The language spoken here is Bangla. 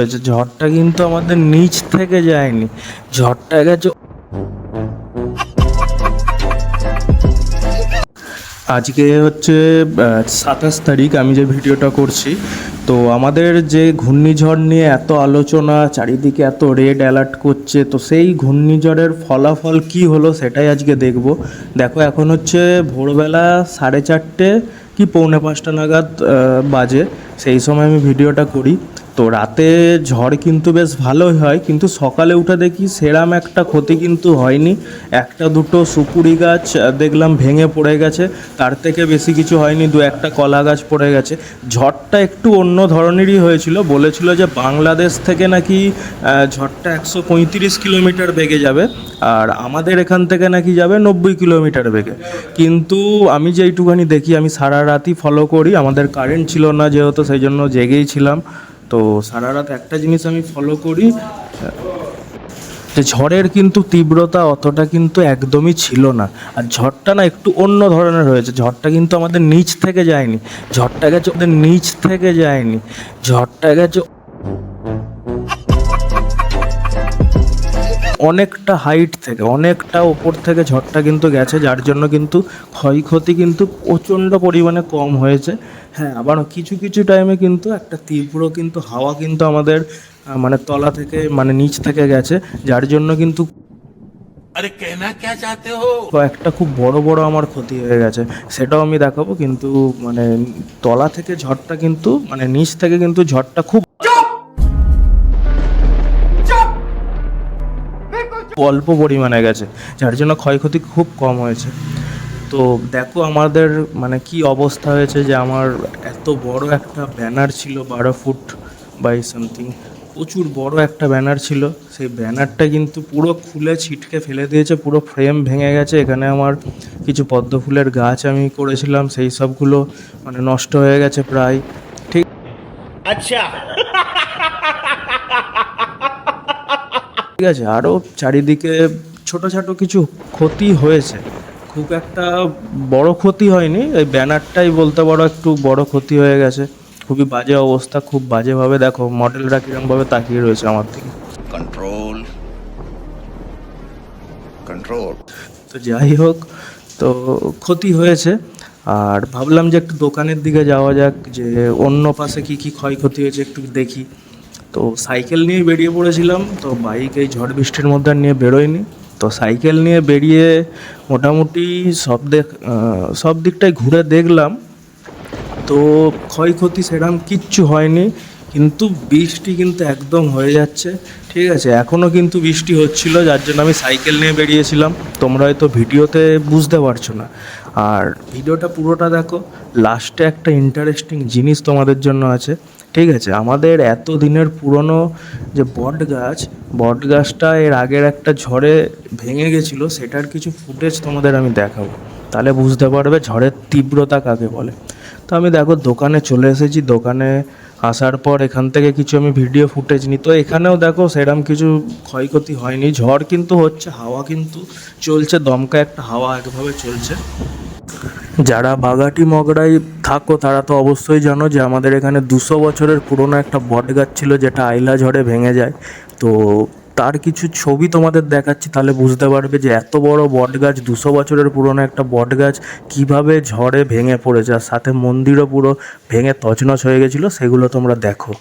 হয়েছে, ঝড়টা কিন্তু আমাদের নিচ থেকে যায়নি, ঝড়টা গেছে। আজকে হচ্ছে 27 তারিখ, আমি যে ভিডিওটা করছি। তো আমাদের যে ঘূর্ণিঝড় নিয়ে এত আলোচনা, চারিদিকে এত রেড অ্যালার্ট করছে, তো সেই ঘূর্ণিঝড়ের ফলাফল কি হলো সেটাই আজকে দেখব। দেখো এখন হচ্ছে ভোরবেলা 4:30 কি 4:45 নাগাদ বাজে, সেই সময় আমি ভিডিওটা করি। তো রাতে ঝড় কিন্তু বেশ ভালোই হয়, কিন্তু সকালে উঠে দেখি সেরম একটা ক্ষতি কিন্তু হয়নি। একটা দুটো সুপুরি গাছ দেখলাম ভেঙে পড়ে গেছে, তার থেকে বেশি কিছু হয়নি। দু একটা কলা গাছ পড়ে গেছে। ঝড়টা একটু অন্য ধরনেরই হয়েছিল, বলেছিল যে বাংলাদেশ থেকে নাকি ঝড়টা 135 কিলোমিটার বেগে যাবে, আর আমাদের এখান থেকে নাকি যাবে 90 কিলোমিটার বেগে। কিন্তু আমি যেইটুখানি দেখি, আমি সারা রাতই ফলো করি, আমাদের কারেন্ট ছিল না যেহেতু, সেই জন্য জেগেই ছিলাম। তো সারা রাত একটা জিনিস আমি ফলো করি, যে ঝড়ের কিন্তু তীব্রতা অতটা কিন্তু একদমই ছিল না। আর ঝড়টা না একটু অন্য ধরনের হয়েছে, ঝড়টা কিন্তু আমাদের নিচ থেকে যায়নি, ঝড়টা গেছে ওদের নিচ থেকে যায়নি, ঝড়টা গেছে অনেকটা হাইট থেকে, অনেকটা ওপর থেকে ঝড়টা কিন্তু গেছে, যার জন্য কিন্তু ক্ষয়ক্ষতি কিন্তু প্রচণ্ড পরিমাণে কম হয়েছে। হ্যাঁ, আবার কিছু কিছু টাইমে কিন্তু একটা তীব্র কিন্তু হাওয়া কিন্তু আমাদের মানে তলা থেকে, মানে নিচ থেকে গেছে, যার জন্য কিন্তু अरे कहना क्या चाहते हो? কয়েকটা খুব বড় বড় আমার ক্ষতি হয়ে গেছে, সেটাও আমি দেখাবো। কিন্তু মানে তলা থেকে ঝড়টা কিন্তু, মানে নিচ থেকে কিন্তু ঝড়টা খুব অল্প পরিমাণে গেছে, যার জন্য ক্ষয়ক্ষতি খুব কম হয়েছে। তো দেখো আমাদের মানে কি অবস্থা হয়েছে, যে আমার এত বড় একটা ব্যানার ছিল, 12 ফুট বাই সামথিং, প্রচুর বড় একটা ব্যানার ছিল, সেই ব্যানারটা কিন্তু পুরো খুলে ছিটকে ফেলে দিয়েছে, পুরো ফ্রেম ভেঙে গেছে। এখানে আমার কিছু পদ্ম ফুলের গাছ আমি করেছিলাম, সেই সবগুলো মানে নষ্ট হয়ে গেছে প্রায়। ঠিক अच्छा ঠিক আছে, আরও চারিদিকে ছোটোখাটো কিছু ক্ষতি হয়েছে, খুব একটা বড় ক্ষতি হয়নি। এই ব্যানারটাই বলতে পারো একটু বড় ক্ষতি হয়ে গেছে, খুবই বাজে অবস্থা, খুব বাজেভাবে দেখো মডেলরা কীরকমভাবে তাকিয়ে রয়েছে আমার দিকে। कंट्रोल कंट्रोल তো যাই হোক, তো ক্ষতি হয়েছে। আর ভাবলাম যে একটু দোকানের দিকে যাওয়া যাক, যে অন্য পাশে কী কী ক্ষয়ক্ষতি হয়েছে একটু দেখি। তো সাইকেল নিয়ে বেরিয়ে পড়েছিলাম, তো বাইক এই ঝড় বৃষ্টির মধ্যে আর নিয়ে বেরোয়নি। তো সাইকেল নিয়ে বেরিয়ে মোটামুটি সব দিকটাই ঘুরে দেখলাম, তো ক্ষয়ক্ষতি সেরকম কিচ্ছু হয়নি। কিন্তু বৃষ্টি কিন্তু একদম হয়ে যাচ্ছে, ঠিক আছে, এখনও কিন্তু বৃষ্টি হচ্ছিল, যার জন্য আমি সাইকেল নিয়ে বেরিয়েছিলাম। তোমরা হয়তো ভিডিওতে বুঝতে পারছো না, আর ভিডিওটা পুরোটা দেখো, লাস্টে একটা ইন্টারেস্টিং জিনিস তোমাদের জন্য আছে। ঠিক আছে, আমাদের এত দিনের পুরনো যে বট গাছটা এর আগের একটা ঝড়ে ভেঙে গেছিলো, সেটার কিছু ফুটেজ তোমাদের আমি দেখাবো, তাহলে বুঝতে পারবে ঝড়ের তীব্রতা কাকে বলে। তো আমি দেখো দোকানে চলে এসেছি, দোকানে আসার পর এখান থেকে কিছু আমি ভিডিও ফুটেজ নিই। তো এখানেও দেখো সেরকম কিছু ক্ষয়ক্ষতি হয়নি, ঝড় কিন্তু হচ্ছে, হাওয়া কিন্তু চলছে, দমকা একটা হাওয়া একভাবে চলছে। যারা বাগাটি মগরায় থাকো তারা তো অবশ্যই জানো যে আমাদের এখানে 200 বছরের পুরনো একটা বট গাছ ছিল, যেটা আইলা ঝড়ে ভেঙে যায়। তো তার কিছু ছবি তোমাদের দেখাচ্ছি, তাহলে বুঝতে পারবে যে এত বড় বট গাছ, 200 বছরের পুরনো একটা বট গাছ কীভাবে ঝড়ে ভেঙে পড়েছে, আর সাথে মন্দিরও পুরো ভেঙে তছনছ হয়ে গেছিলো, সেগুলো তোমরা দেখো।